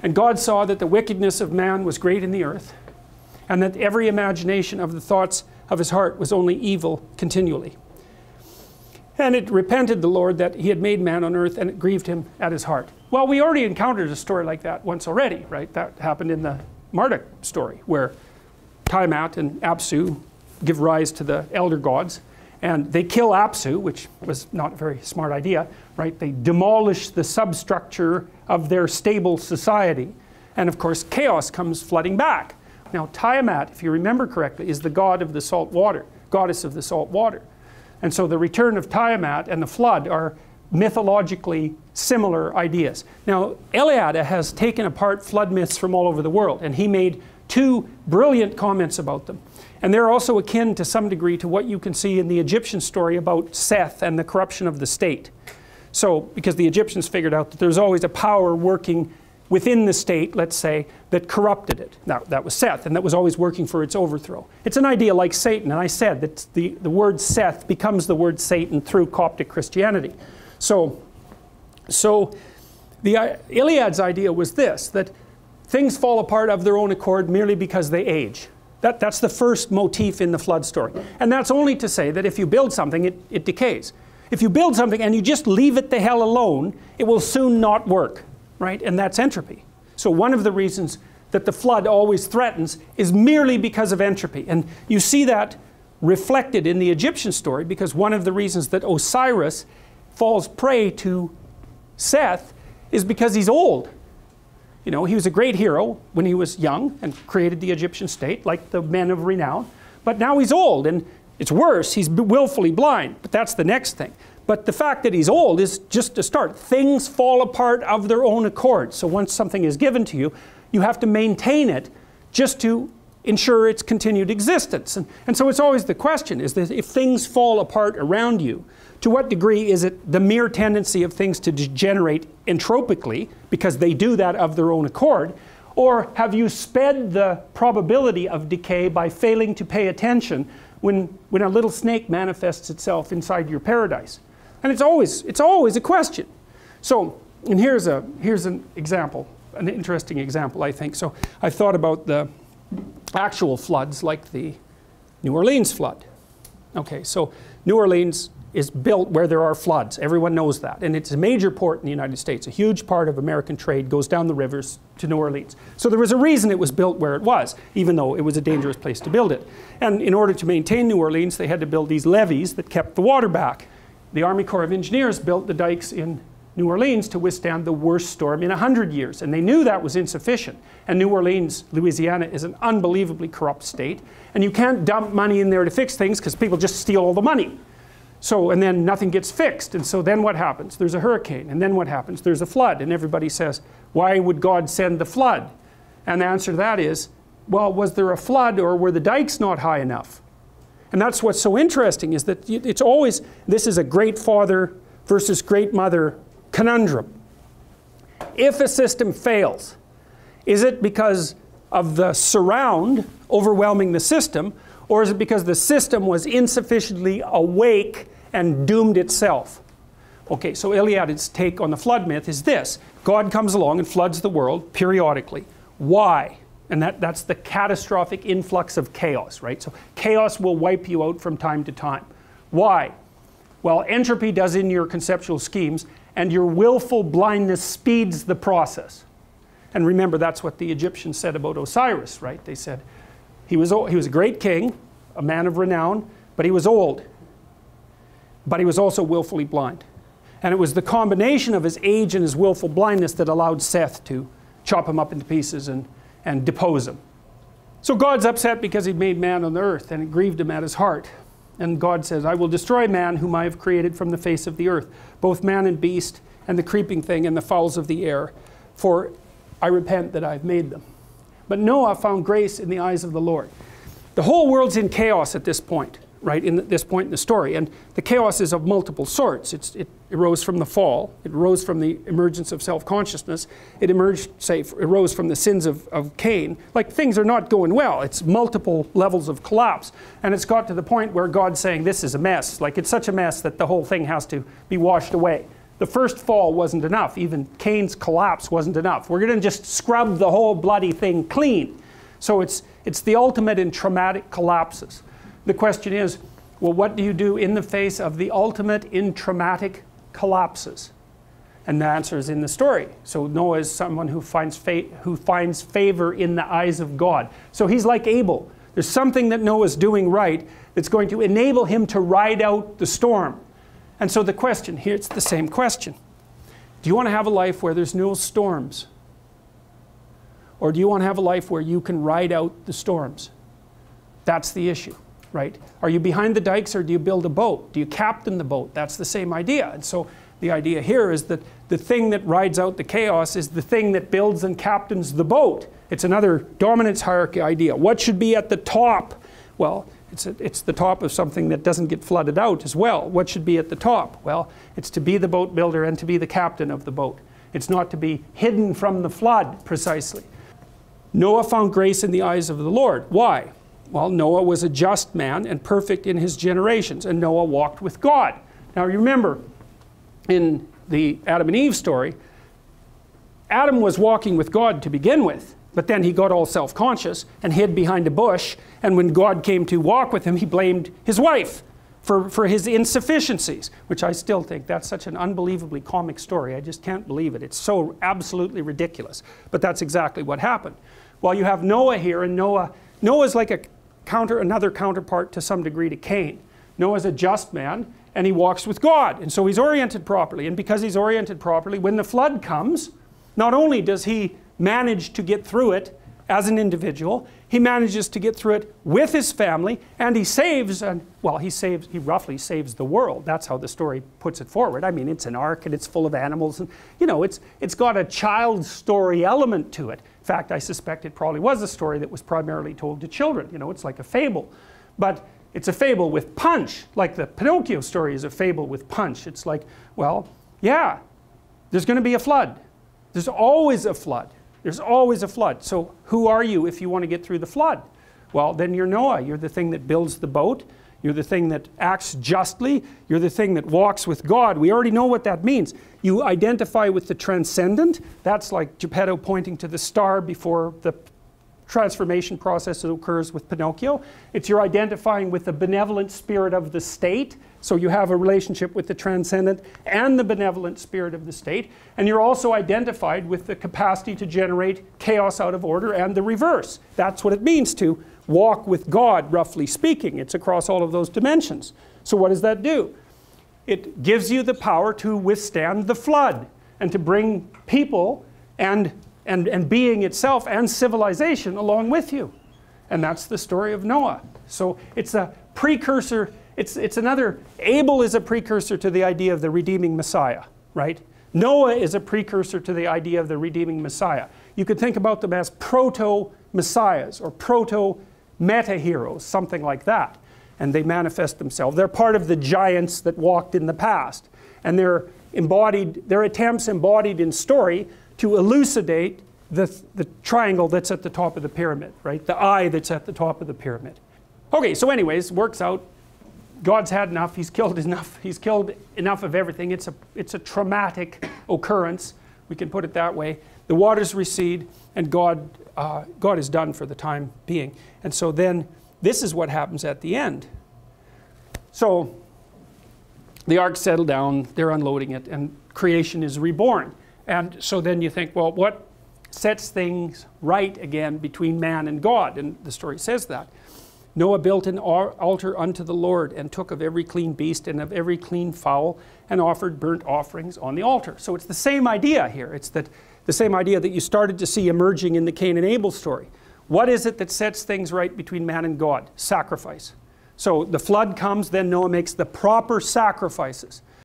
And God saw that the wickedness of man was great in the earth, and that every imagination of the thoughts of his heart was only evil continually. And it repented the Lord that he had made man on earth, and it grieved him at his heart. Well, we already encountered a story like that once already, right? That happened in the Marduk story, where Tiamat and Apsu give rise to the elder gods, and they kill Apsu, which was not a very smart idea, right? They demolish the substructure of their stable society, and of course chaos comes flooding back. Now Tiamat, if you remember correctly, is the god of the salt water, goddess of the salt water. And so the return of Tiamat and the flood are mythologically similar ideas. Now Eliade has taken apart flood myths from all over the world, and he made two brilliant comments about them. And they're also akin to some degree to what you can see in the Egyptian story about Seth and the corruption of the state. So, because the Egyptians figured out that there's always a power working within the state, let's say, that corrupted it. Now, that was Seth, and that was always working for its overthrow. It's an idea like Satan, and I said that the word Seth becomes the word Satan through Coptic Christianity. So the Eliade's idea was this, that things fall apart of their own accord merely because they age. That's the first motif in the flood story. And that's only to say that if you build something, it decays. If you build something and you just leave it the hell alone, it will soon not work, right? And that's entropy. So one of the reasons that the flood always threatens is merely because of entropy. And you see that reflected in the Egyptian story, because one of the reasons that Osiris falls prey to Seth is because he's old. You know, he was a great hero when he was young and created the Egyptian state, like the men of renown. But now he's old, and it's worse, he's willfully blind. But that's the next thing. But the fact that he's old is just a start. Things fall apart of their own accord. So once something is given to you, you have to maintain it just to ensure its continued existence. And so it's always the question, is that if things fall apart around you, to what degree is it the mere tendency of things to degenerate entropically, because they do that of their own accord, or have you sped the probability of decay by failing to pay attention when a little snake manifests itself inside your paradise? And it's always a question. So, and here's an example, an interesting example, I think. So I thought about the actual floods, like the New Orleans flood. Okay, so New Orleans is built where there are floods. Everyone knows that. And it's a major port in the United States. A huge part of American trade goes down the rivers to New Orleans. So there was a reason it was built where it was, even though it was a dangerous place to build it. And in order to maintain New Orleans, they had to build these levees that kept the water back. The Army Corps of Engineers built the dikes in New Orleans to withstand the worst storm in 100 years. And they knew that was insufficient. And New Orleans, Louisiana, is an unbelievably corrupt state. And you can't dump money in there to fix things because people just steal all the money. So, and then nothing gets fixed. And so then what happens? There's a hurricane. And then what happens? There's a flood. And everybody says, why would God send the flood? And the answer to that is, well, was there a flood, or were the dikes not high enough? And that's what's so interesting, is that it's always, this is a great father versus great mother conundrum. If a system fails, is it because of the surround overwhelming the system, or is it because the system was insufficiently awake and doomed itself? Okay, so Eliade's take on the flood myth is this. God comes along and floods the world periodically. Why? And that's the catastrophic influx of chaos, right? So chaos will wipe you out from time to time. Why? Well, entropy does in your conceptual schemes, and your willful blindness speeds the process. And remember, that's what the Egyptians said about Osiris, right? They said he was a great king, a man of renown, but he was old. But he was also willfully blind. And it was the combination of his age and his willful blindness that allowed Seth to chop him up into pieces and depose him. So God's upset because he made man on the earth, and it grieved him at his heart. And God says, I will destroy man whom I have created from the face of the earth, both man and beast, and the creeping thing and the fowls of the air, for I repent that I have made them. But Noah found grace in the eyes of the Lord. The whole world's in chaos at this point, right, this point in the story. And the chaos is of multiple sorts. It arose from the fall. It arose from the emergence of self-consciousness. It arose from the sins of Cain. Like, things are not going well. It's multiple levels of collapse. And it's got to the point where God's saying, this is a mess. Like, it's such a mess that the whole thing has to be washed away. The first fall wasn't enough. Even Cain's collapse wasn't enough. We're going to just scrub the whole bloody thing clean. So it's the ultimate in traumatic collapses. The question is, well, what do you do in the face of the ultimate in traumatic collapses? And the answer is in the story. So Noah is someone who finds favor in the eyes of God. So he's like Abel. There's something that Noah's doing right that's going to enable him to ride out the storm. And so the question, here it's the same question. Do you want to have a life where there's no storms? Or do you want to have a life where you can ride out the storms? That's the issue, right? Are you behind the dikes or do you build a boat? Do you captain the boat? That's the same idea. And so the idea here is that the thing that rides out the chaos is the thing that builds and captains the boat. It's another dominance hierarchy idea. What should be at the top? Well, it's the top of something that doesn't get flooded out as well. What should be at the top? Well, it's to be the boat builder and to be the captain of the boat. It's not to be hidden from the flood, precisely. Noah found grace in the eyes of the Lord. Why? Well, Noah was a just man and perfect in his generations, and Noah walked with God. Now you remember, in the Adam and Eve story, Adam was walking with God to begin with, but then he got all self-conscious and hid behind a bush, and when God came to walk with him, he blamed his wife for his insufficiencies, which I still think that's such an unbelievably comic story. I just can't believe it. It's so absolutely ridiculous. But that's exactly what happened. Well, you have Noah here, and Noah's like another counterpart to some degree to Cain. Noah's a just man, and he walks with God, and so he's oriented properly. And because he's oriented properly, when the flood comes, not only does he manage to get through it as an individual, he manages to get through it with his family, and he saves, he roughly saves the world. That's how the story puts it forward. I mean, it's an ark and it's full of animals, and you know, it's got a child story element to it. In fact, I suspect it probably was a story that was primarily told to children. You know, it's like a fable. But it's a fable with punch, like the Pinocchio story is a fable with punch. It's like, well, yeah, there's going to be a flood. There's always a flood. There's always a flood. So who are you if you want to get through the flood? Well, then you're Noah. You're the thing that builds the boat. You're the thing that acts justly. You're the thing that walks with God. We already know what that means. You identify with the transcendent. That's like Geppetto pointing to the star before the transformation process that occurs with Pinocchio. It's you're identifying with the benevolent spirit of the state. So you have a relationship with the transcendent and the benevolent spirit of the state. And you're also identified with the capacity to generate chaos out of order and the reverse. That's what it means to walk with God, roughly speaking. It's across all of those dimensions. So what does that do? It gives you the power to withstand the flood and to bring people and being itself and civilization along with you. And that's the story of Noah. So it's a precursor. It's another, Abel is a precursor to the idea of the redeeming Messiah, right? Noah is a precursor to the idea of the redeeming Messiah. You could think about them as proto-messiahs or proto-meta-heroes, something like that. And they manifest themselves. They're part of the giants that walked in the past. And they're attempts embodied in story to elucidate the triangle that's at the top of the pyramid, right? The eye that's at the top of the pyramid. Okay, so anyways, works out. God's had enough. He's killed enough. He's killed enough of everything. It's a traumatic occurrence. We can put it that way. The waters recede, and God is done for the time being. And so then, this is what happens at the end. So, the ark settled down. They're unloading it, and creation is reborn. And so then you think, well, what sets things right again between man and God? And the story says that. Noah built an altar unto the Lord and took of every clean beast and of every clean fowl and offered burnt offerings on the altar. So it's the same idea here. It's the same idea that you started to see emerging in the Cain and Abel story. What is it that sets things right between man and God? Sacrifice. So the flood comes, then Noah makes the proper sacrifices.